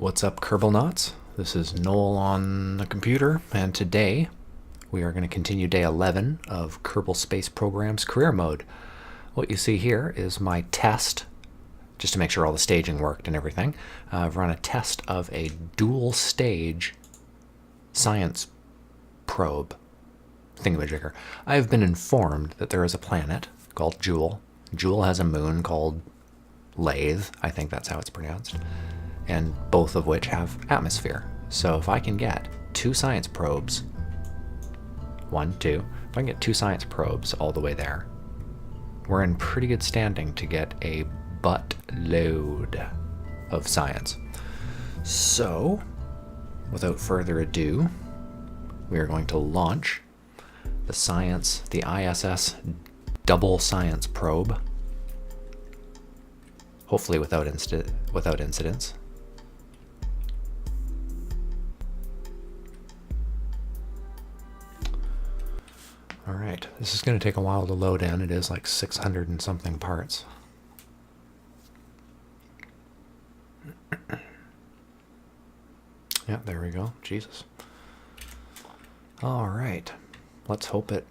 What's up, Kerbal knots? This is Noel on the computer, and today we are going to continue day 11 of Kerbal Space Program's career mode. What you see here is my test, just to make sure all the staging worked and everything. I've run a test of a dual stage science probe thingamajigger. I have been informed that there is a planet called Jool. Jool has a moon called Laythe, I think that's how it's pronounced, and both of which have atmosphere. So if I can get two science probes, if I can get two science probes all the way there, we're in pretty good standing to get a buttload of science. So, without further ado, we are going to launch the ISS double science probe, hopefully without incidents. Alright, this is going to take a while to load in. It is like 600 and something parts. Yeah, there we go. Jesus. Alright, let's hope it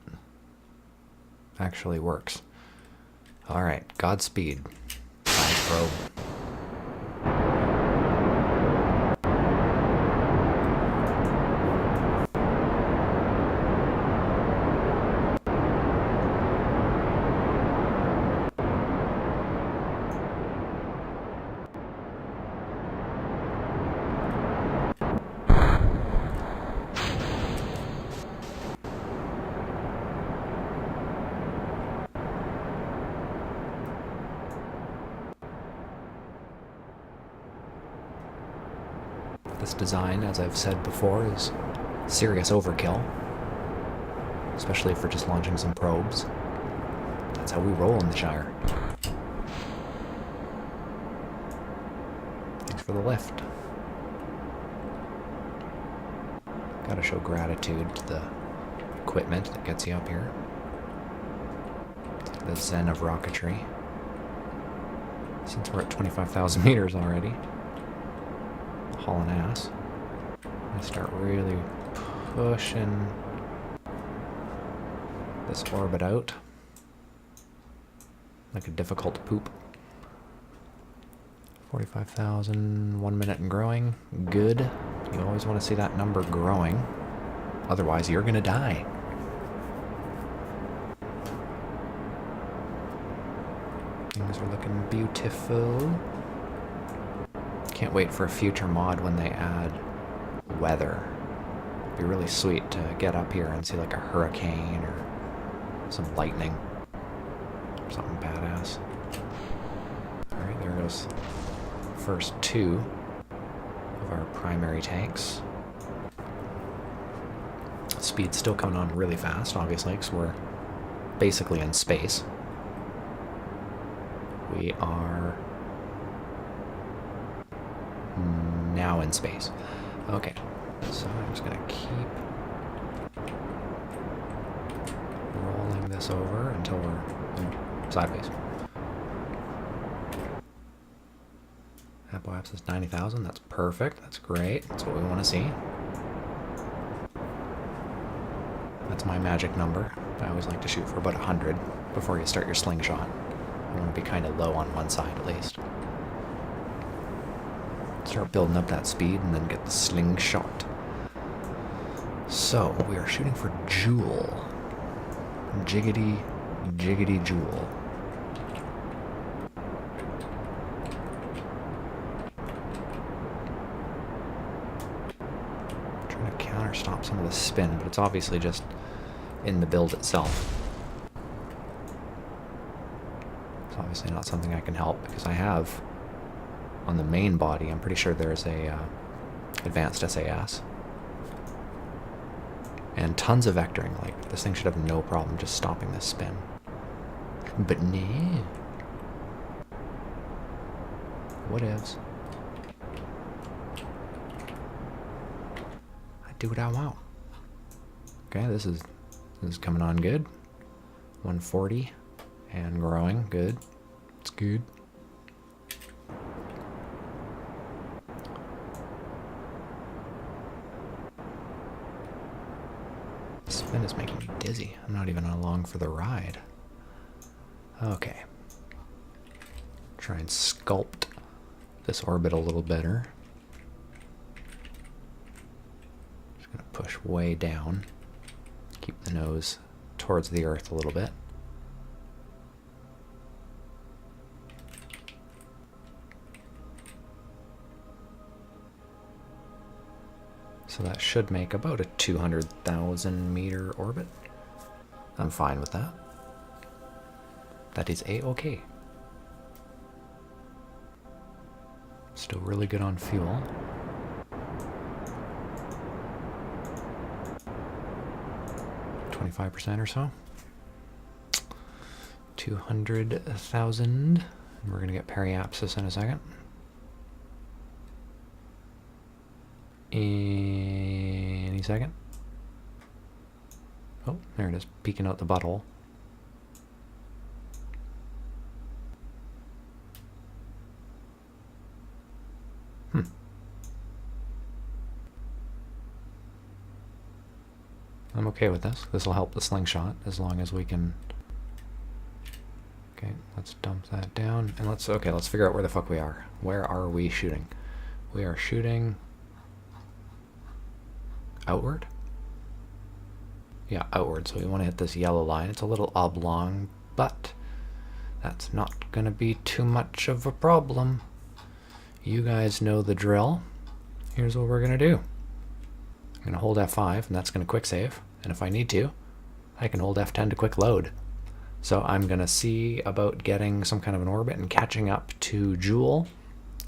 actually works. Alright, Godspeed. Science probe. This design, as I've said before, is serious overkill, especially for just launching some probes. That's how we roll in the Shire. Thanks for the lift. Gotta show gratitude to the equipment that gets you up here. It's like the zen of rocketry. Since we're at 25,000 meters already, hauling ass. I start really pushing this orbit out like a difficult poop. 45,000, 1 minute and growing. Good. You always want to see that number growing. Otherwise, you're gonna die. Things are looking beautiful. Can't wait for a future mod when they add weather. It'd be really sweet to get up here and see like a hurricane or some lightning or something badass. Alright, there goes the first two of our primary tanks. Speed's still coming on really fast, obviously, because we're basically in space. We are now in space. Okay, so I'm just gonna keep rolling this over until we're sideways. Apoapsis is 90,000. That's perfect. That's great. That's what we want to see. That's my magic number. I always like to shoot for about 100 before you start your slingshot. You want to be kind of low on one side at least. Start building up that speed and then get the slingshot. So, we are shooting for Jool. Jiggity, jiggity Jool. Trying to counter stop some of the spin, but it's obviously just in the build itself. It's obviously not something I can help because I have on the main body, I'm pretty sure there's a advanced SAS. And tons of vectoring, like this thing should have no problem just stopping this spin. But no. Whatevs. I do what I want. Okay, this is coming on good. 140 and growing, good. It's good. fin is making me dizzy. I'm not even along for the ride. Okay. Try and sculpt this orbit a little better. Just gonna push way down. Keep the nose towards the Earth a little bit. So that should make about a 200,000 meter orbit. I'm fine with that. That is a-okay. Still really good on fuel. %or so. 200,000. We're going to get periapsis in a second. Any second. Oh, there it is, peeking out the butthole. I'm okay with this. This will help the slingshot as long as we can. Okay, let's dump that down and let's figure out where the fuck we are. Where are we shooting? We are shooting outward? Yeah, outward. So we want to hit this yellow line. It's a little oblong, but that's not going to be too much of a problem. You guys know the drill. Here's what we're going to do. I'm going to hold F5, and that's going to quick save. And if I need to, I can hold F10 to quick load. So I'm going to see about getting some kind of an orbit and catching up to Jool.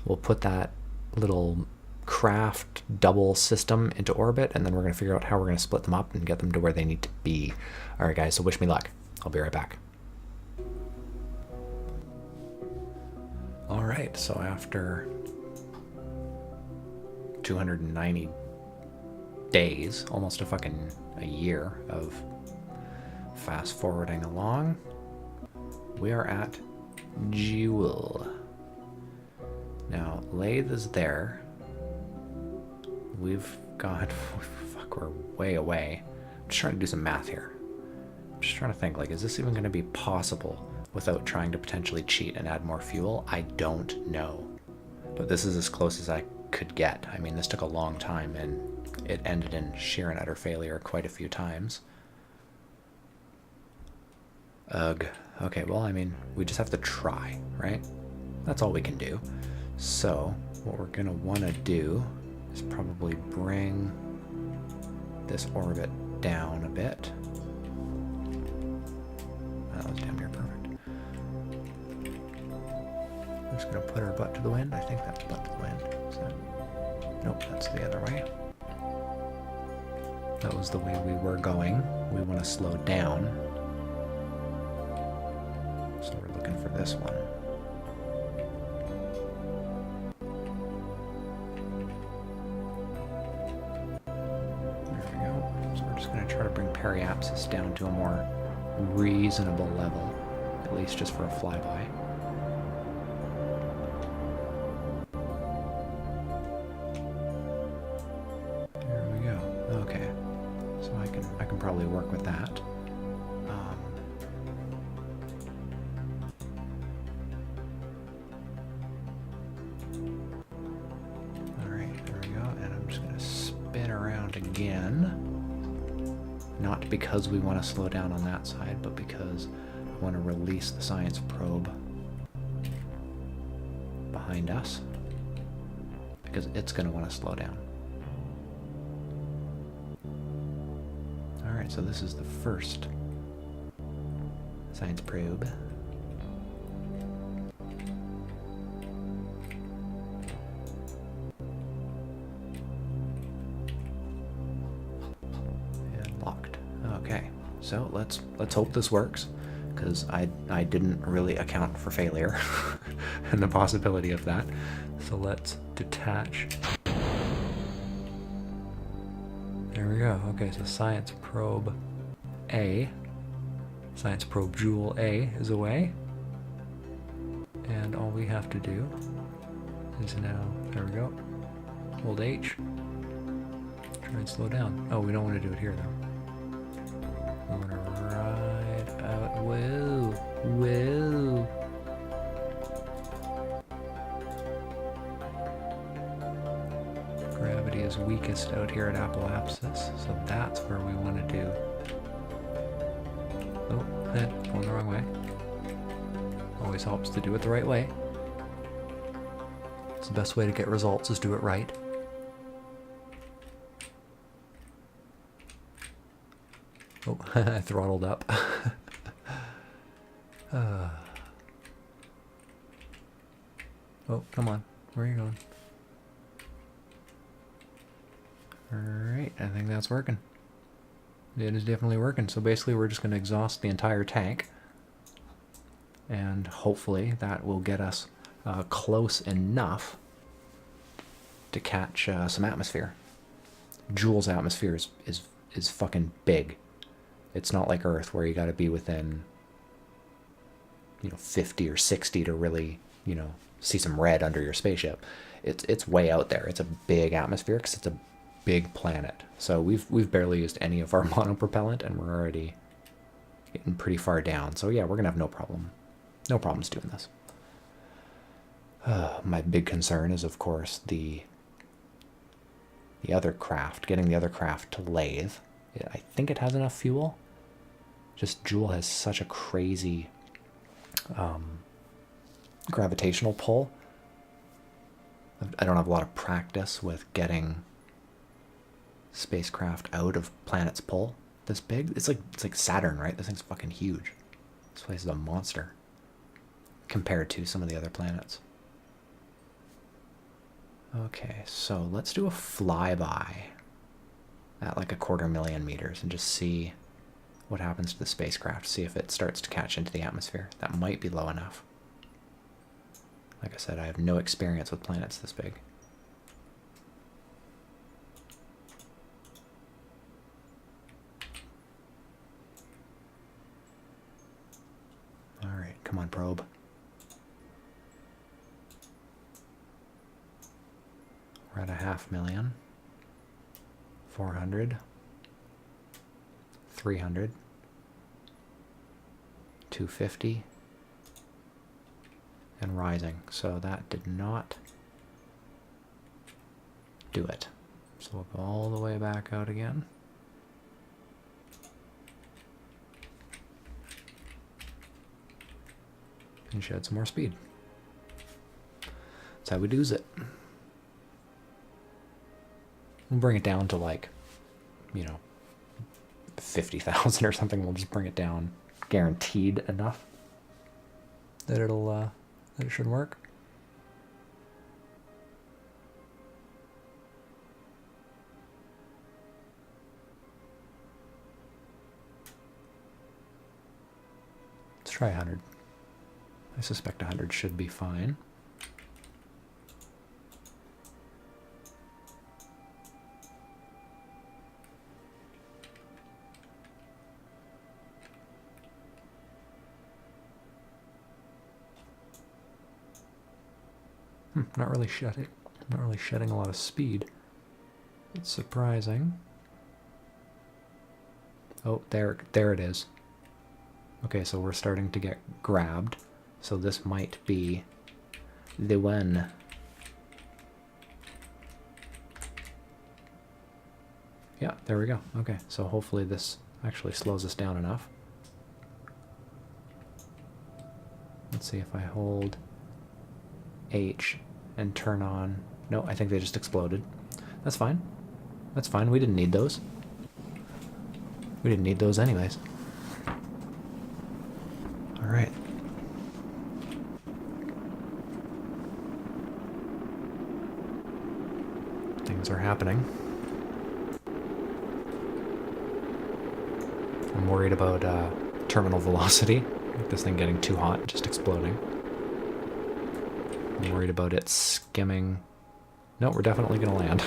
We'll put that little craft double system into orbit, and then we're going to figure out how we're going to split them up and get them to where they need to be. All right, guys, so wish me luck. I'll be right back. All right, so after 290 days, almost a year of fast forwarding along, we are at Jool. Now, Laythe is there. We've got, fuck, we're way away. I'm just trying to do some math here. I'm just trying to think, like, is this even going to be possible without trying to potentially cheat and add more fuel? I don't know. But this is as close as I could get. I mean, this took a long time, and it ended in sheer and utter failure quite a few times. Ugh. Okay, well, I mean, we just have to try, right? That's all we can do. So, what we're going to want to do is probably bring this orbit down a bit. That was damn near perfect. I'm just going to put our butt to the wind. I think that's butt to the wind. Is that... Nope, that's the other way. That was the way we were going. We want to slow down. So we're looking for this one. Try to bring periapsis down to a more reasonable level, at least just for a flyby. There we go. Okay, so I can probably work with that. All right, there we go, and I'm just gonna spin around again. Not because we want to slow down on that side, but because I want to release the science probe behind us, because it's going to want to slow down. Alright, so this is the first science probe. Okay, so let's hope this works, because I didn't really account for failure and the possibility of that. So let's detach. There we go. Okay, so science probe A, science probe Jool A is away, and all we have to do is now, there we go, hold H, try and slow down. Oh, we don't want to do it here though. I'm gonna ride out. Whoa, whoa. Gravity is weakest out here at Apoapsis, so that's where we want to do. Oh, going the wrong way. Always helps to do it the right way. It's the best way to get results is do it right. Oh, I throttled up. Oh, come on. Where are you going? Alright, I think that's working. It is definitely working. So basically we're just going to exhaust the entire tank. And hopefully that will get us close enough to catch some atmosphere. Jool's atmosphere is fucking big. It's not like Earth where you got to be within, 50 or 60 to really, see some red under your spaceship. It's way out there. It's a big atmosphere because it's a big planet. So we've barely used any of our monopropellant, and we're already getting pretty far down. So yeah, we're gonna have no problems doing this. My big concern is, of course, the other craft, getting the other craft to Laythe. I think it has enough fuel. Just Jool has such a crazy gravitational pull. I don't have a lot of practice with getting spacecraft out of planet's pull this big. It's like Saturn, right? This thing's fucking huge. This place is a monster compared to some of the other planets. Okay, so let's do a flyby at like 250,000 meters and just see what happens to the spacecraft. See if it starts to catch into the atmosphere. That might be low enough. Like I said, I have no experience with planets this big. Alright, come on, probe. We're at 500,000. 400. 300. 250. And rising. So that did not do it. So we'll go all the way back out again. And shed some more speed. That's how we do it. We'll bring it down to like, 50,000 or something. We'll just bring it down guaranteed enough that it'll that it should work. Let's try 100. I suspect 100 should be fine. Not really shedding a lot of speed. It's surprising. Oh, there it is. Okay, so we're starting to get grabbed. So this might be the one. Yeah, there we go. Okay, so hopefully this actually slows us down enough. Let's see if I hold H and turn on. No, I think they just exploded. That's fine. That's fine. We didn't need those. We didn't need those anyways. All right. Things are happening. I'm worried about terminal velocity. Like this thing getting too hot, just exploding. I'm worried about it skimming. No, we're definitely going to land.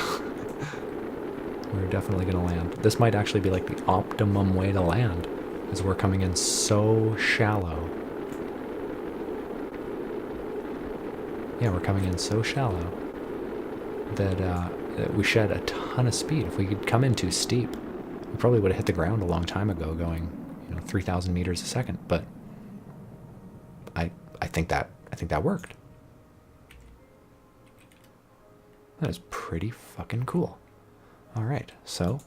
We're definitely going to land. This might actually be like the optimum way to land, as we're coming in so shallow. Yeah, we're coming in so shallow that we shed a ton of speed. If we could come in too steep, We probably would have hit the ground a long time ago going, 3,000 meters a second, but I think that worked. That is pretty fucking cool. All right, so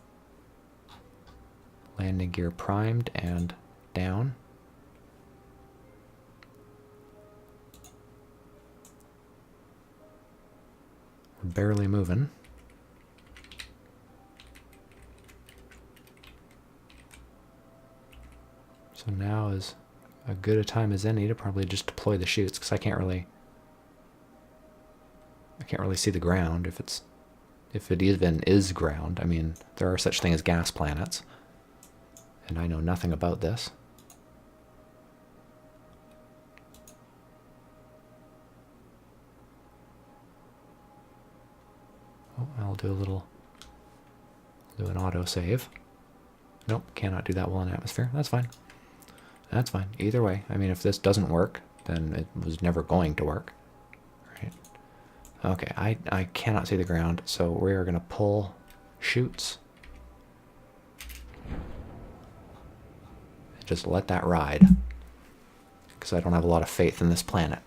landing gear primed and down. We're barely moving. So now is a good a time as any to probably just deploy the chutes, because I can't really see the ground if it even is ground. I mean, there are such things as gas planets, and I know nothing about this. Oh, I'll do an auto save. Nope, cannot do that while in atmosphere. That's fine. That's fine. Either way, I mean, if this doesn't work, then it was never going to work. Right? Okay, I cannot see the ground, so we are going to pull chutes. Just let that ride, because I don't have a lot of faith in this planet.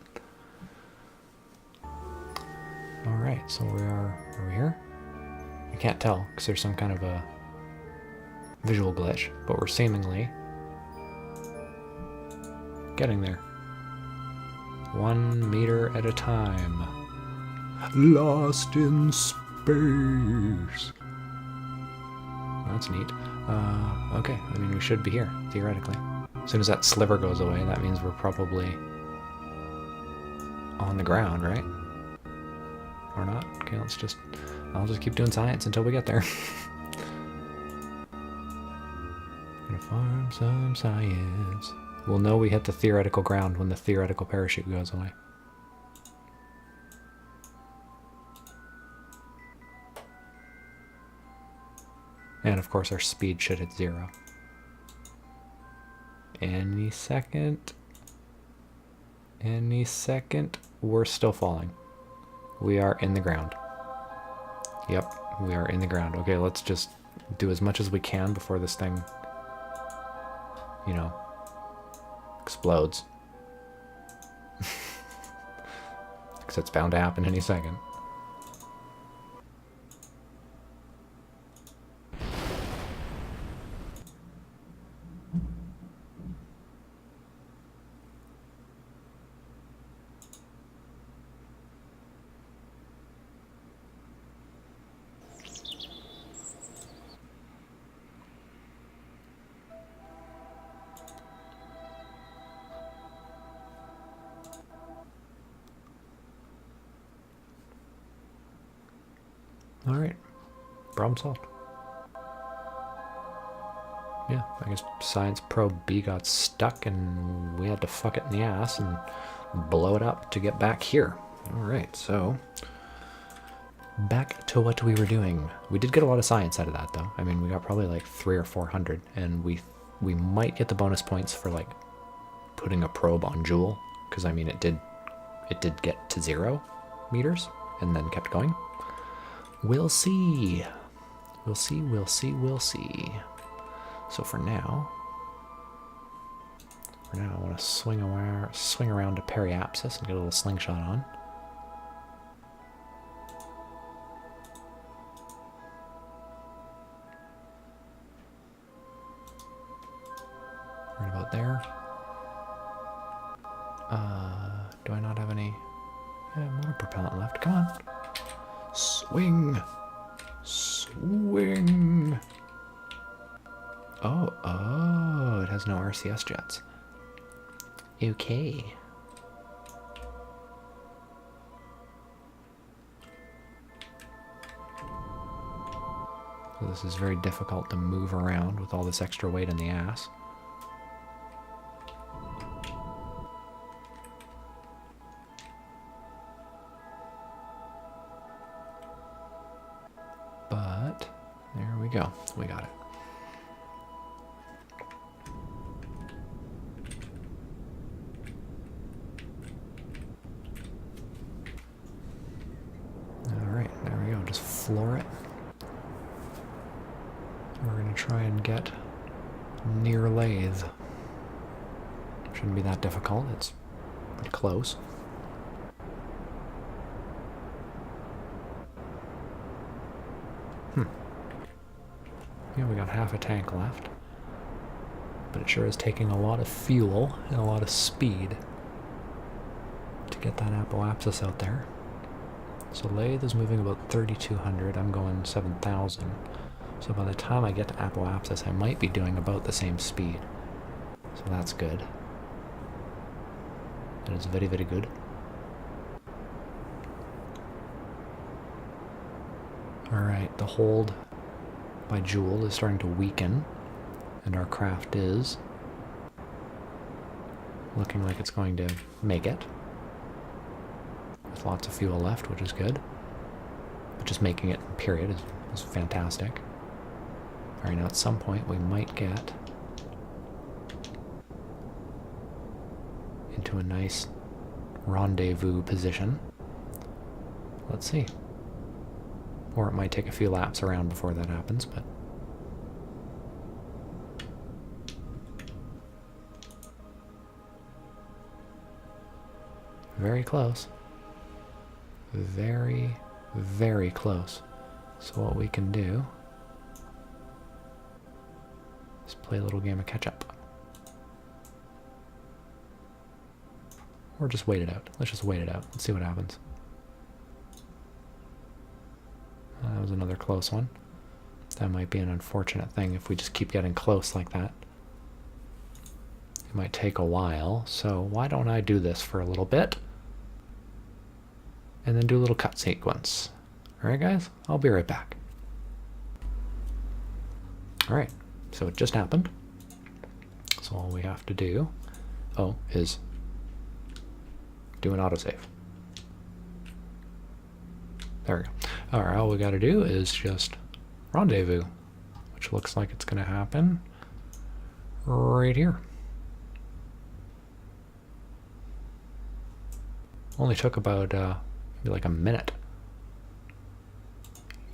Alright, so are we here? I can't tell, because there's some kind of a visual glitch, but we're seemingly getting there. 1 meter at a time. Lost in space. That's neat. Okay, I mean, we should be here, theoretically. As soon as that sliver goes away, that means we're probably on the ground, right? Or not? Okay, I'll just keep doing science until we get there. Gonna farm some science. We'll know we hit the theoretical ground when the theoretical parachute goes away. And of course our speed should hit 0. Any second, we're still falling. We are in the ground. Yep, we are in the ground. Okay, let's just do as much as we can before this thing, explodes. Because it's bound to happen any second. Alright, problem solved. Yeah, I guess Science Probe B got stuck and we had to fuck it in the ass and blow it up to get back here. Alright, so back to what we were doing. We did get a lot of science out of that, though. I mean, we got probably like 300 or 400, and we might get the bonus points for like putting a probe on Jool, because I mean it did get to 0 meters and then kept going. We'll see. We'll see, we'll see, we'll see. So for now I want to swing around to periapsis and get a little slingshot on. Right about there. Do I not have any motor propellant left? Come on. Swing! Swing! Oh, it has no RCS jets. Okay. So this is very difficult to move around with all this extra weight in the ass. But there we go. We got it. Alright, there we go. Just floor it. We're going to gonna try and get near Laythe. Shouldn't be that difficult, it's pretty close. Yeah, we got half a tank left. But it sure is taking a lot of fuel and a lot of speed to get that apoapsis out there. So Laythe is moving about 3,200, I'm going 7,000. So by the time I get to apoapsis, I might be doing about the same speed. So that's good. That is very, very good. Alright, the hold by Jool is starting to weaken, and our craft is looking like it's going to make it. With lots of fuel left, which is good. But just making it, period, is fantastic. Alright, now at some point we might get into a nice rendezvous position. Let's see. Or it might take a few laps around before that happens, but... very close. Very, very close. So what we can do is play a little game of catch-up. Or just wait it out. Let's just wait it out and see what happens. That was another close one. That might be an unfortunate thing if we just keep getting close like that. It might take a while, so why don't I do this for a little bit? And then do a little cut sequence. Alright guys, I'll be right back. Alright, so it just happened. So all we have to do, is do an autosave. There we go. Alright, all we gotta do is just rendezvous, which looks like it's gonna happen right here. Only took about maybe like a minute.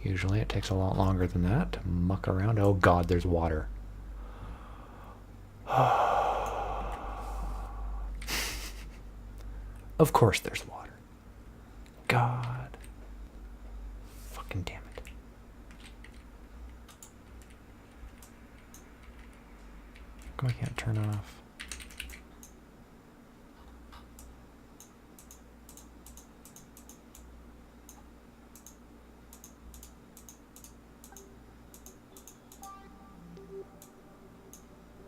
Usually it takes a lot longer than that to muck around. Oh god, there's water. Of course there's water. God. Fucking damn it. How come I can't turn it off?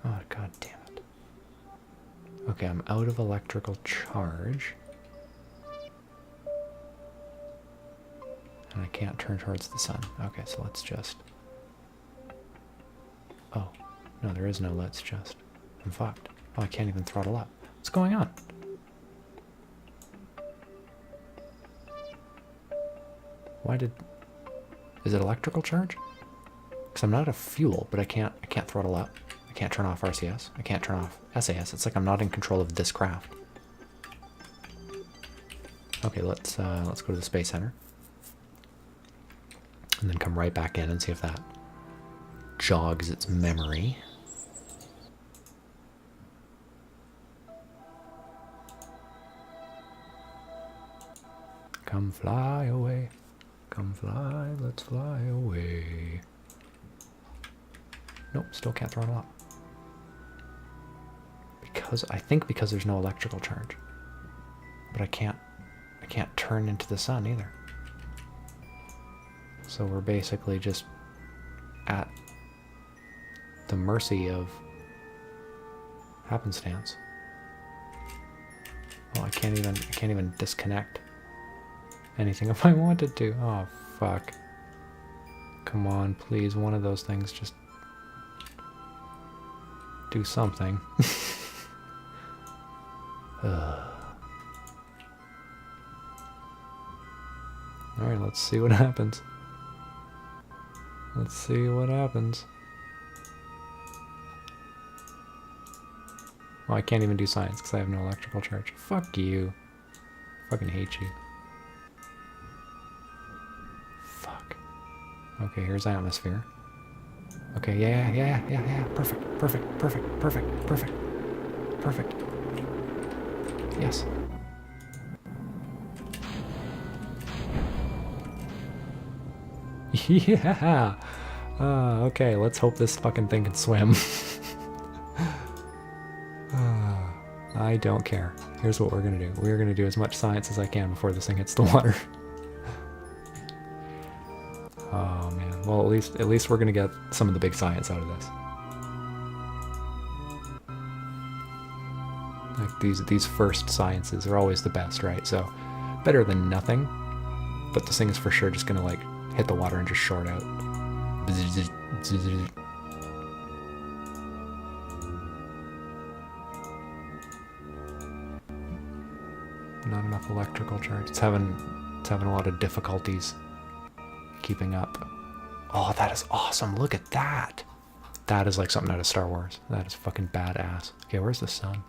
Oh, god damn it. Okay, I'm out of electrical charge. And I can't turn towards the sun. Okay, so let's just... oh, no, there is no let's just. I'm fucked. Oh, I can't even throttle up. What's going on? Why did... is it electrical charge? Because I'm not out of fuel, but I can't throttle up. I can't turn off RCS. I can't turn off SAS. It's like I'm not in control of this craft. Okay, let's go to the Space Center. And then come right back in and see if that jogs its memory. Come fly away. Come fly, let's fly away. Nope, still can't throttle up. I think because there's no electrical charge. But I can't turn into the sun either. So we're basically just at the mercy of happenstance. Oh, I can't even disconnect anything if I wanted to. Oh, fuck. Come on, please, one of those things just do something. Alright, let's see what happens. Let's see what happens. Oh, I can't even do science because I have no electrical charge. Fuck you. Fucking hate you. Fuck. Okay, here's atmosphere. Okay, yeah. Perfect, perfect, perfect, perfect, perfect, perfect. Yes. Yeah. Okay, let's hope this fucking thing can swim. I don't care. Here's what we're gonna do. We're gonna do as much science as I can before this thing hits the water. Oh man. Well, at least we're gonna get some of the big science out of this. Like these first sciences are always the best, right? So better than nothing. But this thing is for sure just gonna like hit the water and just short out. Not enough electrical charge. It's having a lot of difficulties keeping up. Oh, that is awesome. Look at that. That is like something out of Star Wars. That is fucking badass. Okay, where's the sun?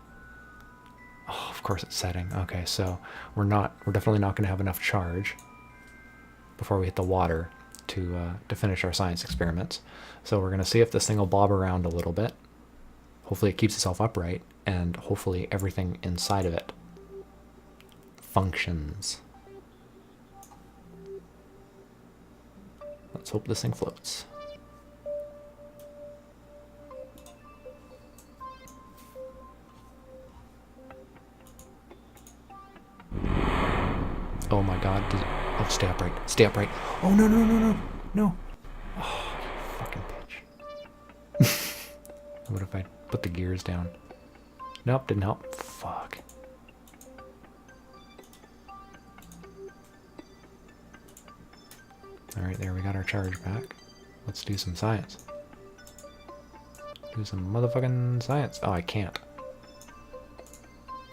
Oh, of course it's setting. Okay, so we're definitely not going to have enough charge before we hit the water to finish our science experiments. So we're going to see if this thing will bob around a little bit. Hopefully it keeps itself upright, and hopefully everything inside of it functions. Let's hope this thing floats. Oh my god. Oh, stay upright. Stay upright. Oh, no. Oh, you fucking bitch. What if I put the gears down? Nope, didn't help. Fuck. Alright, there, we got our charge back. Let's do some science. Do some motherfucking science. Oh, I can't.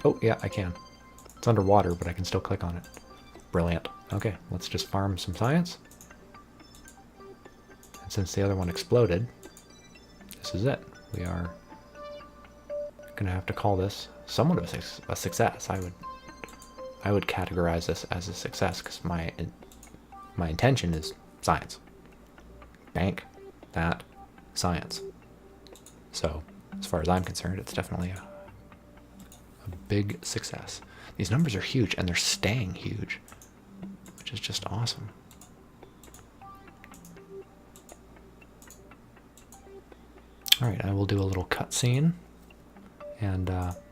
Oh, yeah, I can. It's underwater, but I can still click on it. Brilliant. Okay, let's just farm some science. And since the other one exploded, this is it. We are gonna have to call this somewhat of a success. I would categorize this as a success because my intention is science. Bank that science. So, as far as I'm concerned, it's definitely a big success. These numbers are huge, and they're staying huge, which is just awesome. Alright, I will do a little cutscene, and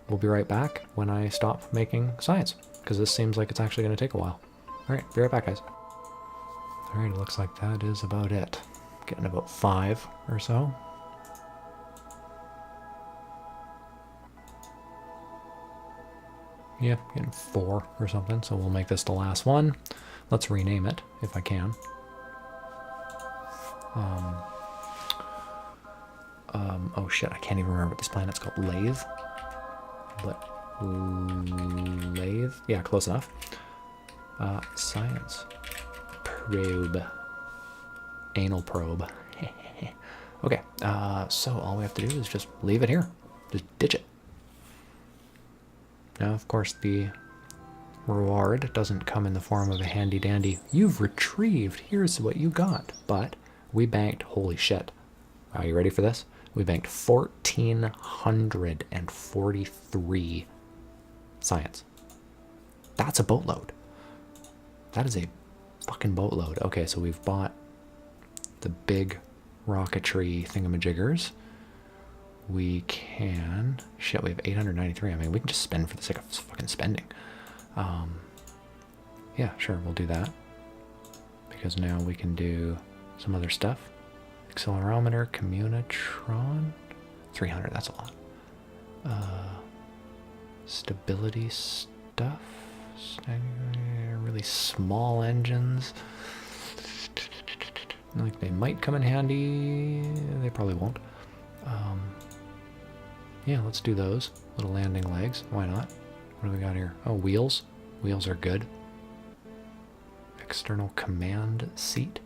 we'll be right back when I stop making science, because this seems like it's actually going to take a while. Alright, be right back, guys. Alright, it looks like that is about it. Getting about 5 or so. Yeah, getting 4 or something, so we'll make this the last one. Let's rename it, if I can. Oh shit, I can't even remember what this planet's called. Laythe? But, Laythe? Yeah, close enough. Science. Probe. Anal probe. Okay, so all we have to do is just leave it here. Just ditch it. Now, of course, the reward doesn't come in the form of a handy-dandy, you've retrieved, here's what you got. But we banked, holy shit. Are you ready for this? We banked 1,443 science. That's a boatload. That is a fucking boatload. Okay, so we've bought the big rocketry thingamajiggers. We can... Shit, we have 893. I mean, we can just spend for the sake of fucking spending. Yeah, sure, we'll do that. Because now we can do some other stuff. Accelerometer, communitron. 300, that's a lot. Stability stuff. Really small engines. Like, they might come in handy. They probably won't. Yeah, let's do those. Little landing legs. Why not? What do we got here? Oh, wheels. Wheels are good. External command seat.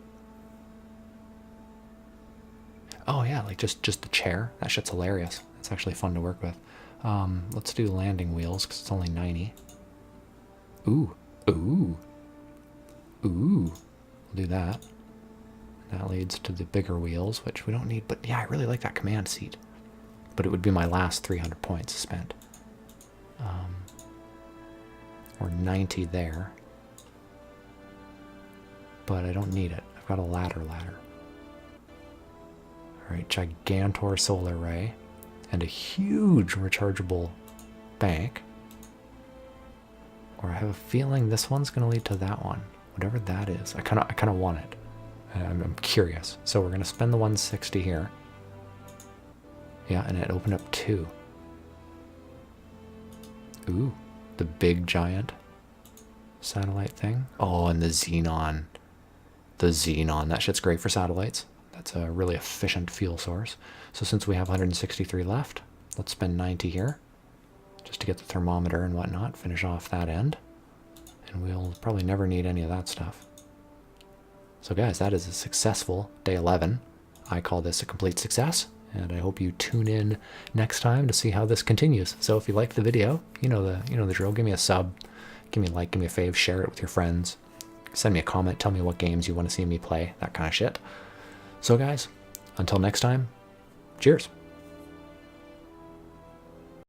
Oh yeah, like just the chair. That shit's hilarious. It's actually fun to work with. Let's do landing wheels because it's only 90. Ooh. We'll do that. That leads to the bigger wheels, which we don't need. But yeah, I really like that command seat. But it would be my last 300 points spent. Or 90 there. But I don't need it. I've got a ladder. Alright, Gigantor solar array. And a huge rechargeable bank. Or I have a feeling this one's going to lead to that one. Whatever that is. I kind of want it. I'm curious. So we're going to spend the 160 here. Yeah, and it opened up 2. Ooh, the big giant satellite thing. Oh, and the xenon. The xenon. That shit's great for satellites. That's a really efficient fuel source. So since we have 163 left, let's spend 90 here. Just to get the thermometer and whatnot. Finish off that end. And we'll probably never need any of that stuff. So guys, that is a successful day 11. I call this a complete success. And I hope you tune in next time to see how this continues. So if you liked the video, you know the drill. Give me a sub, give me a like, give me a fave, share it with your friends. Send me a comment, tell me what games you want to see me play, that kind of shit. So guys, until next time, cheers.